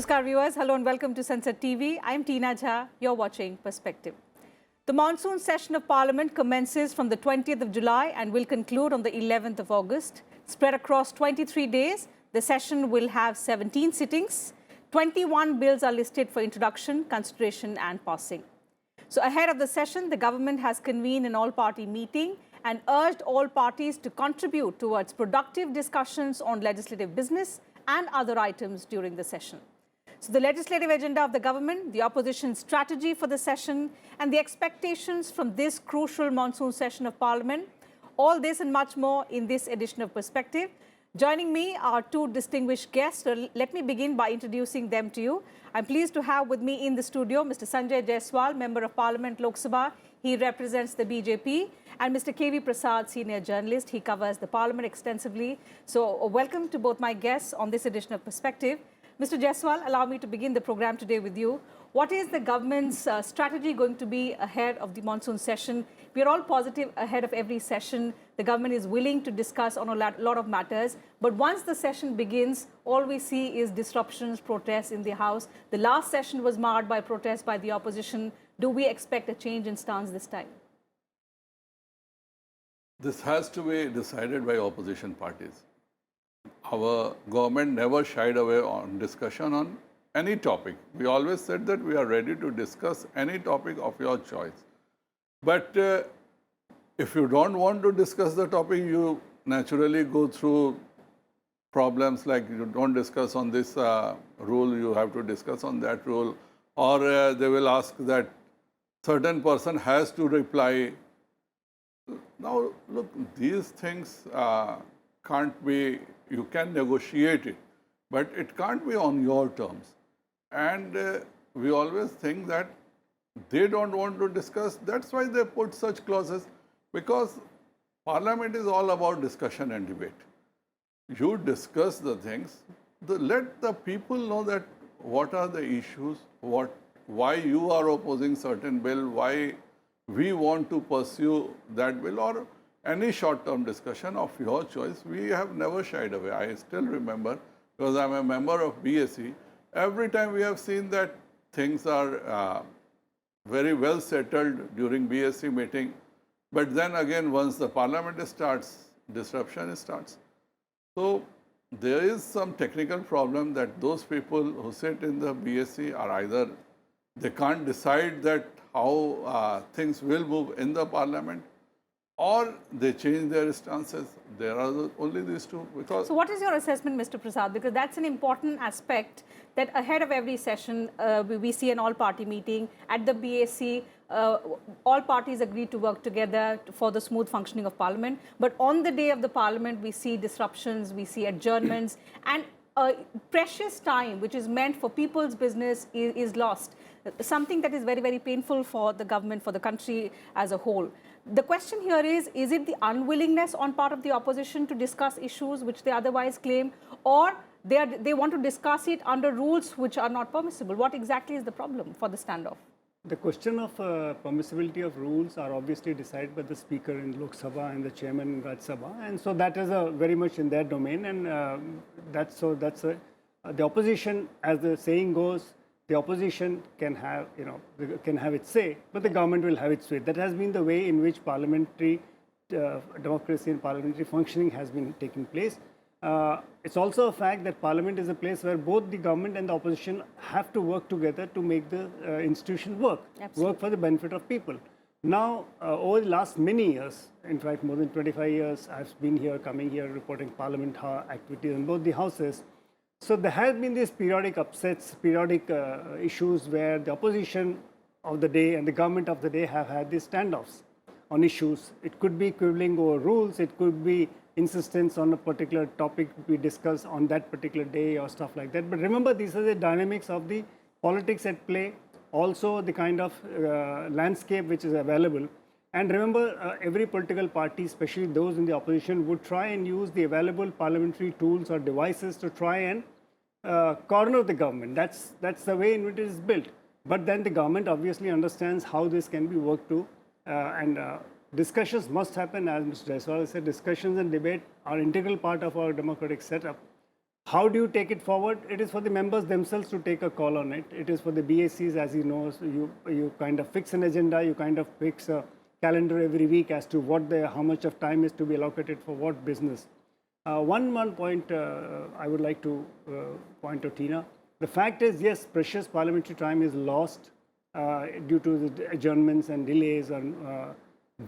Namaskar viewers, hello and welcome to Sansad TV. I am Teena Jha, you're watching Perspective. The Monsoon Session of Parliament commences from the 20th of July and will conclude on the 11th of August. Spread across 23 days, the session will have 17 sittings. 21 bills are listed for introduction, consideration and passing. So ahead of the session, the government has convened an all-party meeting and urged all parties to contribute towards productive discussions on legislative business and other items during the session. So the legislative agenda of the government, the opposition strategy for the session, and the expectations from this crucial monsoon session of Parliament, all this and much more in this edition of Perspective. Joining me are two distinguished guests. So let me begin by introducing them to you. I'm pleased to have with me in the studio Mr. Sanjay Jaiswal, Member of Parliament, Lok Sabha. He represents the BJP. And Mr. K.V. Prasad, Senior Journalist. He covers the Parliament extensively. So welcome to both my guests on this edition of Perspective. Mr. Jaiswal, allow me to begin the program today with you. What is the government's strategy going to be ahead of the monsoon session? We are all positive ahead of every session. The government is willing to discuss on a lot of matters. But once the session begins, all we see is disruptions, protests in the House. The last session was marred by protests by the opposition. Do we expect a change in stance this time? This has to be decided by opposition parties. Our government never shied away on discussion on any topic. We always said that we are ready to discuss any topic of your choice. But if you don't want to discuss the topic, you naturally go through problems like you don't discuss on this rule, you have to discuss on that rule. Or they will ask that certain person has to reply. Now, look, these things can't be, you can negotiate it, but it can't be on your terms. And we always think that they don't want to discuss. That's why they put such clauses, because Parliament is all about discussion and debate. You discuss the things, let the people know that what are the issues, why you are opposing certain bill, why we want to pursue that bill, or any short-term discussion of your choice. We have never shied away. I still remember, because I'm a member of BSE, every time we have seen that things are very well settled during BSE meeting. But then again, once the Parliament starts, disruption starts. So there is some technical problem that those people who sit in the BSE are either, they can't decide that how things will move in the Parliament, or they change their stances. There are only these two. Because so what is your assessment, Mr. Prasad? Because that's an important aspect, that ahead of every session, we see an all-party meeting. At the BSC, all parties agree to work together for the smooth functioning of Parliament. But on the day of the Parliament, we see disruptions, we see adjournments, and precious time, which is meant for people's business, is lost. Something that is very, very painful for the government, for the country as a whole. The question here is it the unwillingness on part of the opposition to discuss issues which they otherwise claim, or they want to discuss it under rules which are not permissible? What exactly is the problem for the standoff? The question of permissibility of rules are obviously decided by the Speaker in Lok Sabha and the Chairman in Rajya Sabha, and so that is very much in their domain, and the opposition, as the saying goes, the opposition can have, can have its say, but the government will have its way. That has been the way in which parliamentary democracy and parliamentary functioning has been taking place. It's also a fact that Parliament is a place where both the government and the opposition have to work together to make the institution work, work for the benefit of people. Now, over the last many years, in fact, more than 25 years, I've been here, coming here, reporting Parliament activities in both the houses. So there have been these periodic upsets, periodic issues where the opposition of the day and the government of the day have had these standoffs on issues. It could be quibbling over rules, it could be insistence on a particular topic we discuss on that particular day or stuff like that. But remember, these are the dynamics of the politics at play, also the kind of landscape which is available. And remember, every political party, especially those in the opposition, would try and use the available parliamentary tools or devices to try and corner the government. That's the way in which it is built. But then the government obviously understands how this can be worked to, and discussions must happen. As Mr. Jaiswal said, discussions and debate are an integral part of our democratic setup. How do you take it forward? It is for the members themselves to take a call on it. It is for the BACs, as you know, so you kind of fix an agenda, you kind of fix a calendar every week as to how much of time is to be allocated for what business. One point I would like to point to Teena. The fact is, yes, precious parliamentary time is lost due to the adjournments and delays,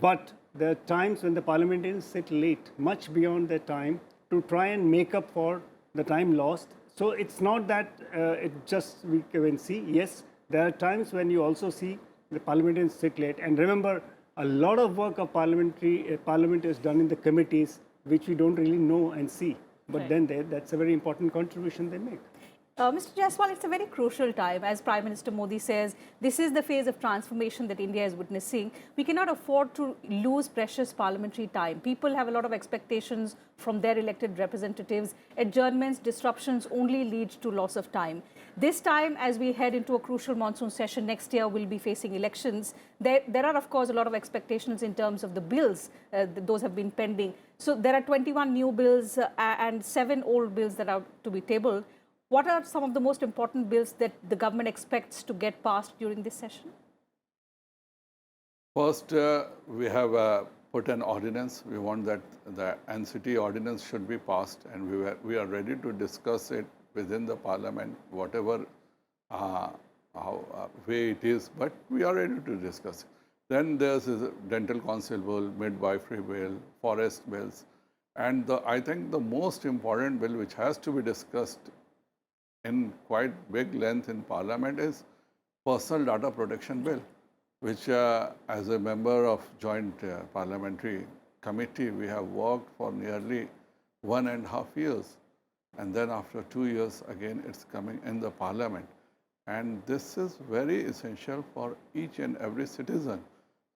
but there are times when the parliamentarians sit late, much beyond their time, to try and make up for the time lost. So it's not that we can see. Yes, there are times when you also see the parliamentarians sit late. And remember, a lot of work of parliament is done in the committees, which we don't really know and see. But Right. then that's a very important contribution they make. Mr. Jaiswal, it's a very crucial time. As Prime Minister Modi says, this is the phase of transformation that India is witnessing. We cannot afford to lose precious parliamentary time. People have a lot of expectations from their elected representatives. Adjournments, disruptions only lead to loss of time. This time, as we head into a crucial monsoon session next year, we'll be facing elections. There are, of course, a lot of expectations in terms of the bills. Those have been pending. So there are 21 new bills and 7 old bills that are to be tabled. What are some of the most important bills that the government expects to get passed during this session? First, we have put an ordinance. We want that the NCT ordinance should be passed, and we are ready to discuss it within the parliament, whatever way it is, but we are ready to discuss it. Then there's a dental council bill, midwifery bill, forest bills, and I think the most important bill which has to be discussed in quite big length in parliament is personal data protection bill, which as a member of joint parliamentary committee, we have worked for nearly 1.5 years. And then after 2 years, again, it's coming in the parliament. And this is very essential for each and every citizen.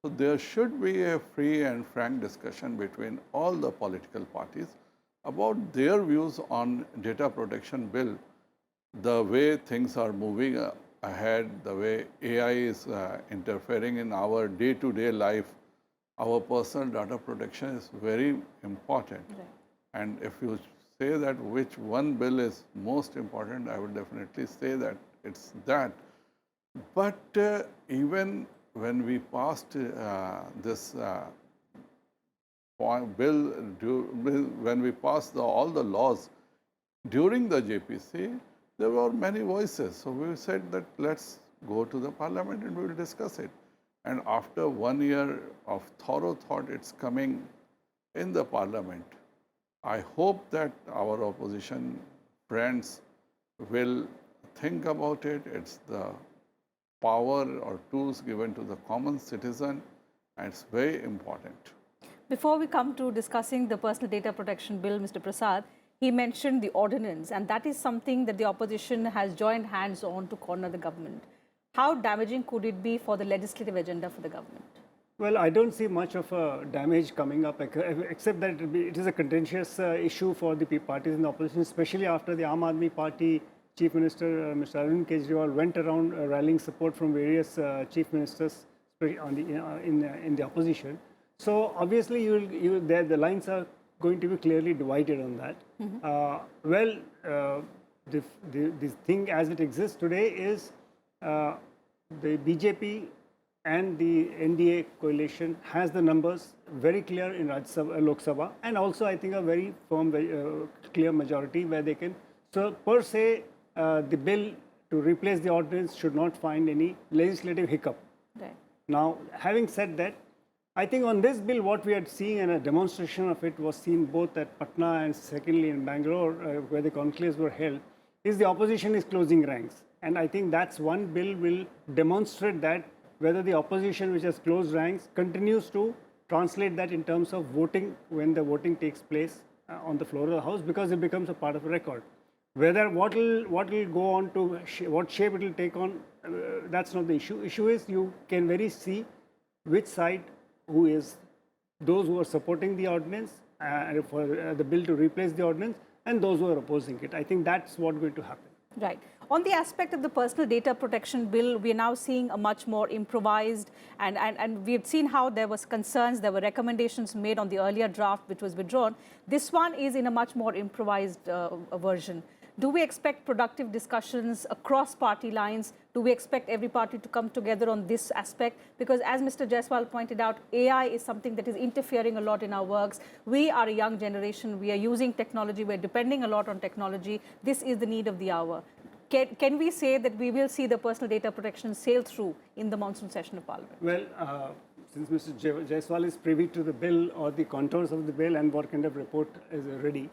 So there should be a free and frank discussion between all the political parties about their views on data protection bill, the way things are moving ahead, the way AI is interfering in our day-to-day life. Our personal data protection is very important. Right. And if you say that which one bill is most important, I would definitely say that it's that. But even when we passed this bill, when we passed all the laws during the JPC, there were many voices. So we said that let's go to the parliament and we will discuss it. And after 1 year of thorough thought, it's coming in the parliament. I hope that our opposition friends will think about it. It's the power or tools given to the common citizen, and it's very important. Before we come to discussing the personal data protection bill, Mr. Prasad, he mentioned the ordinance, and that is something that the opposition has joined hands on to corner the government. How damaging could it be for the legislative agenda for the government? Well, I don't see much of a damage coming up, except that it is a contentious issue for the parties in the opposition, especially after the Aam Aadmi Party Chief Minister, Mr. Arvind Kejriwal, went around rallying support from various chief ministers on in the opposition. So obviously, the lines are going to be clearly divided on that. This thing as it exists today is the BJP and the NDA coalition has the numbers very clear in Lok Sabha, and also I think a very firm, clear majority where they can. So per se, the bill to replace the ordinance should not find any legislative hiccup. Right. Now, having said that, I think on this bill, what we had seen and a demonstration of it was seen both at Patna and secondly in Bangalore, where the conclaves were held, is the opposition is closing ranks. And I think that's one bill will demonstrate that whether the opposition, which has closed ranks, continues to translate that in terms of voting when the voting takes place on the floor of the House, because it becomes a part of a record. Whether what will go on to what shape it will take on, that's not the issue. Issue is you can very see which side who is those who are supporting the ordinance for the bill to replace the ordinance and those who are opposing it. I think that's what's going to happen. Right. On the aspect of the personal data protection bill, we are now seeing a much more improvised, and we've seen how there was concerns, there were recommendations made on the earlier draft, which was withdrawn. This one is in a much more improvised version. Do we expect productive discussions across party lines? Do we expect every party to come together on this aspect? Because as Mr. Jaiswal pointed out, AI is something that is interfering a lot in our works. We are a young generation. We are using technology. We're depending a lot on technology. This is the need of the hour. Can we say that we will see the personal data protection sail through in the monsoon session of Parliament? Well, since Mr. Jaiswal is privy to the bill or the contours of the bill and what kind of report is ready,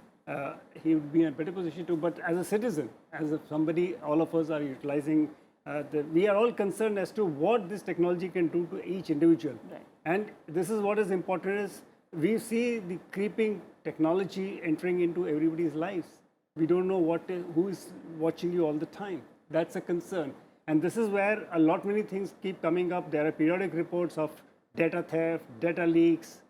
he would be in a better position to. But as a citizen, as somebody, all of us are utilizing, we are all concerned as to what this technology can do to each individual. Right. And this is what is important is we see the creeping technology entering into everybody's lives. We don't know who is watching you all the time. That's a concern. And this is where many things keep coming up. There are periodic reports of data theft, data leaks,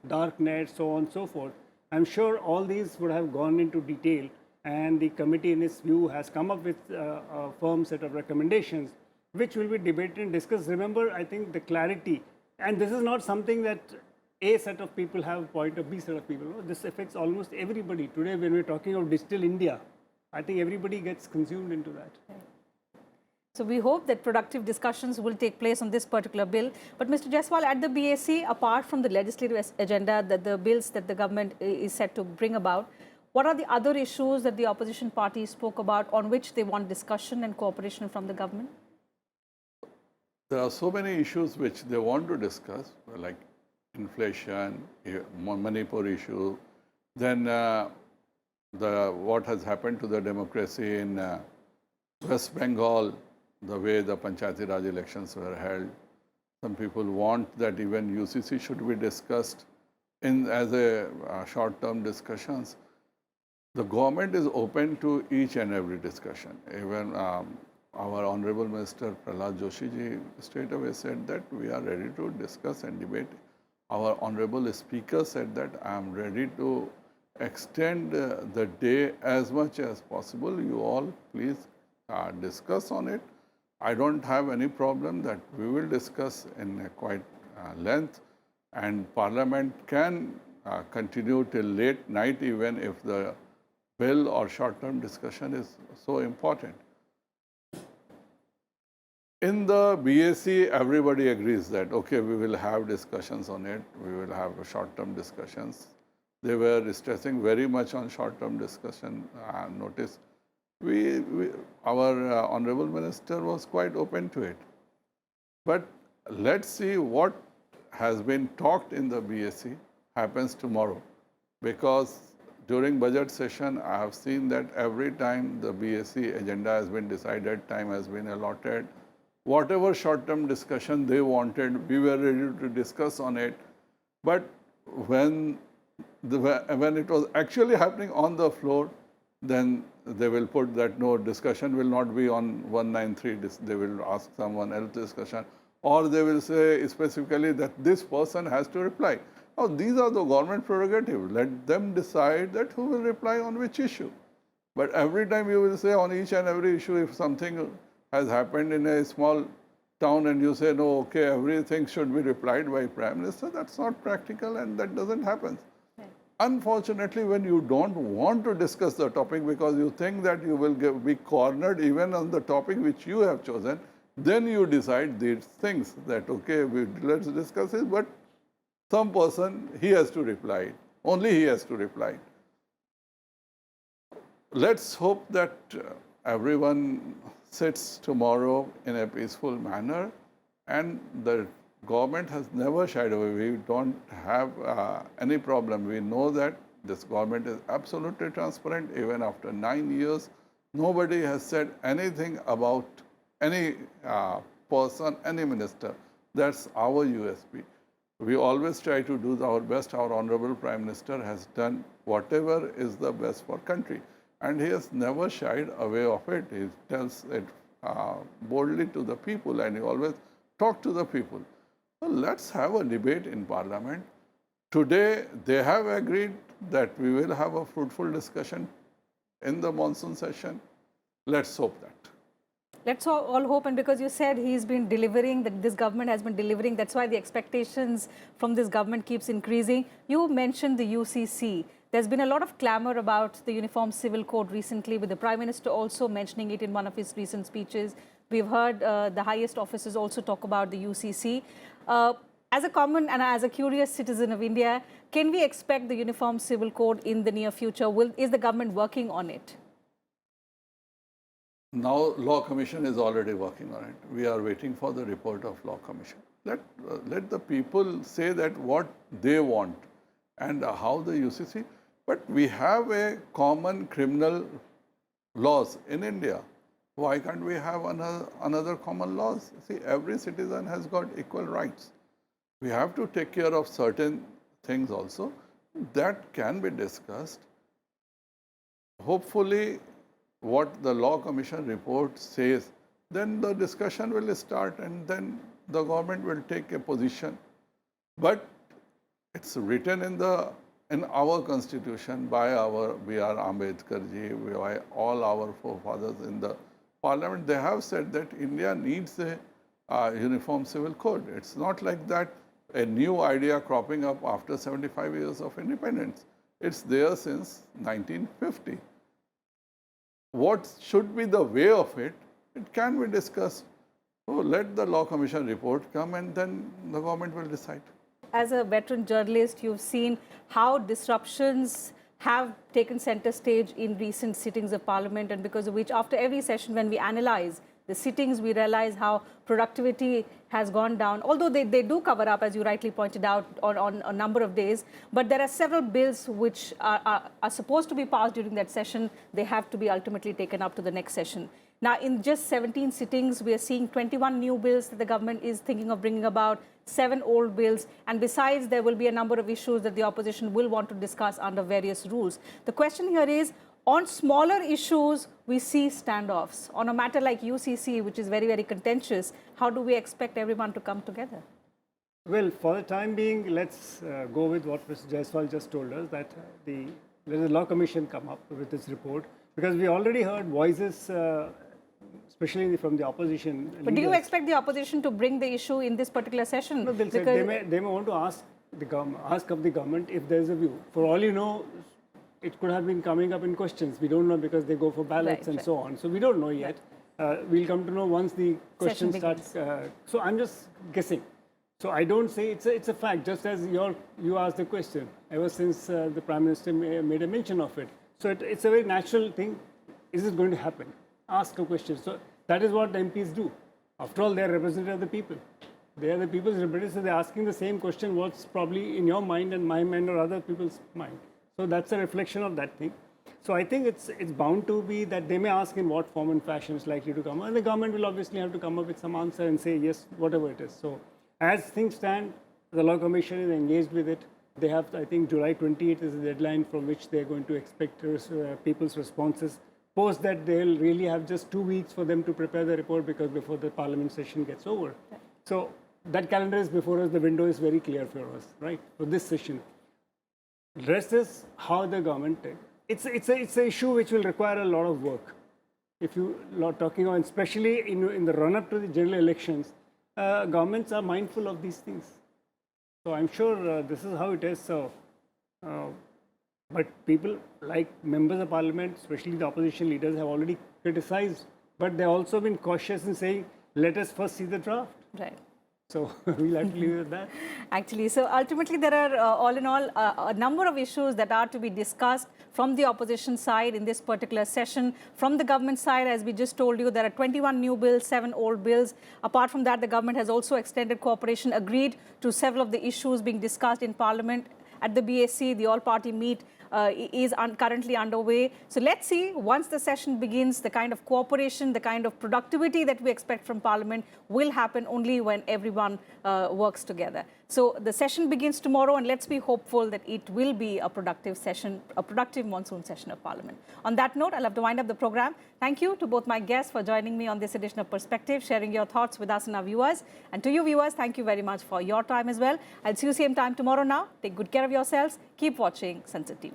dark net, so on and so forth. I'm sure all these would have gone into detail, and the committee in its view has come up with a firm set of recommendations which will be debated and discussed. Remember, I think the clarity, and this is not something that A set of people have a point or B set of people. This affects almost everybody. Today, when we're talking of digital India, I think everybody gets consumed into that. Okay. So we hope that productive discussions will take place on this particular bill. But Mr. Jaiswal, at the BAC, apart from the legislative agenda, that the bills that the government is set to bring about, what are the other issues that the opposition parties spoke about on which they want discussion and cooperation from the government? There are so many issues which they want to discuss, like inflation, Manipur issue, then what has happened to the democracy in West Bengal, the way the Panchayati Raj elections were held. Some people want that even UCC should be discussed as a short-term discussions. The government is open to each and every discussion. Even our Honorable Minister Prasad Joshi ji straight away said that we are ready to discuss and debate. Our Honorable Speaker said that I am ready to extend the day as much as possible. You all please discuss on it. I don't have any problem that we will discuss in a quite length, and Parliament can continue till late night even if the bill or short-term discussion is so important. In the BAC, everybody agrees that, okay, we will have discussions on it, we will have short-term discussions. They were stressing very much on short-term discussion notice. Our Honorable Minister was quite open to it. But let's see what has been talked in the BAC happens tomorrow. Because during budget session, I have seen that every time the BAC agenda has been decided, time has been allotted. Whatever short-term discussion they wanted, we were ready to discuss on it. But when it was actually happening on the floor, then they will put that no, discussion will not be on 193, they will ask someone else discussion, or they will say specifically that this person has to reply. Now, these are the government prerogatives. Let them decide that who will reply on which issue. But every time you will say on each and every issue, if something has happened in a small town and you say, no, okay, everything should be replied by Prime Minister, that's not practical and that doesn't happen. Unfortunately, when you don't want to discuss the topic because you think that you will be cornered even on the topic which you have chosen, then you decide these things that, okay, let's discuss it, but some person, he has to reply. Only he has to reply. Let's hope that everyone sits tomorrow in a peaceful manner, and the government has never shied away. We don't have any problem. We know that this government is absolutely transparent. Even after 9 years, nobody has said anything about any person, any minister. That's our USP. We always try to do our best. Our Honorable Prime Minister has done whatever is the best for country. And he has never shied away of it. He tells it boldly to the people, and he always talks to the people. So let's have a debate in Parliament. Today, they have agreed that we will have a fruitful discussion in the monsoon session. Let's hope that. Let's all hope, and because you said he's been delivering, that this government has been delivering, that's why the expectations from this government keeps increasing. You mentioned the UCC. There's been a lot of clamor about the Uniform Civil Code recently, with the Prime Minister also mentioning it in one of his recent speeches. We've heard the highest officers also talk about the UCC. As a common and as a curious citizen of India, can we expect the Uniform Civil Code in the near future? Is the government working on it? Now, Law Commission is already working on it. We are waiting for the report of Law Commission. Let the people say that what they want and how the UCC. But we have a common criminal laws in India. Why can't we have another common laws? See, every citizen has got equal rights. We have to take care of certain things also. That can be discussed. Hopefully, what the Law Commission report says, then the discussion will start and then the government will take a position. But it's written in our constitution by our B.R. Ambedkar ji, by all our forefathers in the parliament. They have said that India needs a uniform civil code. It's not like that a new idea cropping up after 75 years of independence. It's there since 1950. What should be the way of it, it can be discussed. So let the Law Commission report come and then the government will decide. As a veteran journalist, you've seen how disruptions have taken center stage in recent sittings of Parliament, and because of which after every session when we analyze the sittings, we realize how productivity has gone down, although they do cover up, as you rightly pointed out, on a number of days. But there are several bills which are supposed to be passed during that session. They have to be ultimately taken up to the next session. Now, in just 17 sittings, we are seeing 21 new bills that the government is thinking of bringing about, 7 old bills, and besides, there will be a number of issues that the opposition will want to discuss under various rules. The question here is, on smaller issues, we see standoffs. On a matter like UCC, which is very, very contentious, how do we expect everyone to come together? Well, for the time being, let's go with what Mr. Jaiswal just told us, that let the Law Commission come up with its report, because we already heard voices, especially from the opposition. But do you expect the opposition to bring the issue in this particular session? No, they may want to ask of the government if there is a view. For all you know, it could have been coming up in questions. We don't know because they go for ballots and so on. So we don't know yet. We'll come to know once the question starts. So I'm just guessing. So I don't say it's a fact, just as you asked the question, ever since the Prime Minister made a mention of it. So it's a very natural thing. Is it going to happen? Ask a question. So that is what MPs do. After all, they are representatives of the people. They are the people's representatives, so they're asking the same question, what's probably in your mind and my mind or other people's mind. So that's a reflection of that thing. So I think it's bound to be that they may ask in what form and fashion is likely to come. And the government will obviously have to come up with some answer and say yes, whatever it is. So as things stand, the Law Commission is engaged with it. They have, I think, July 28th is the deadline from which they're going to expect people's responses. Post that, they'll really have just 2 weeks for them to prepare the report, because before the Parliament session gets over. So that calendar is before us. The window is very clear for us, right, for this session. The rest is how the government it's an issue which will require a lot of work. If you are talking on, especially in the run-up to the general elections, governments are mindful of these things. So I'm sure this is how it is. So, but people like members of Parliament, especially the opposition leaders, have already criticized, but they've also been cautious in saying, let us first see the draft. Right. So we'll have to leave it at that. Actually, so ultimately there are all in all a number of issues that are to be discussed from the opposition side in this particular session. From the government side, as we just told you, there are 21 new bills, 7 old bills. Apart from that, the government has also extended cooperation, agreed to several of the issues being discussed in Parliament. At the BSc, the all-party meet is currently underway. So let's see, once the session begins, the kind of cooperation, the kind of productivity that we expect from Parliament will happen only when everyone works together. So the session begins tomorrow, and let's be hopeful that it will be a productive session, a productive monsoon session of Parliament. On that note, I'll have to wind up the program. Thank you to both my guests for joining me on this edition of Perspective, sharing your thoughts with us and our viewers. And to you viewers, thank you very much for your time as well. I'll see you same time tomorrow now. Take good care of yourselves. Keep watching Sansad TV.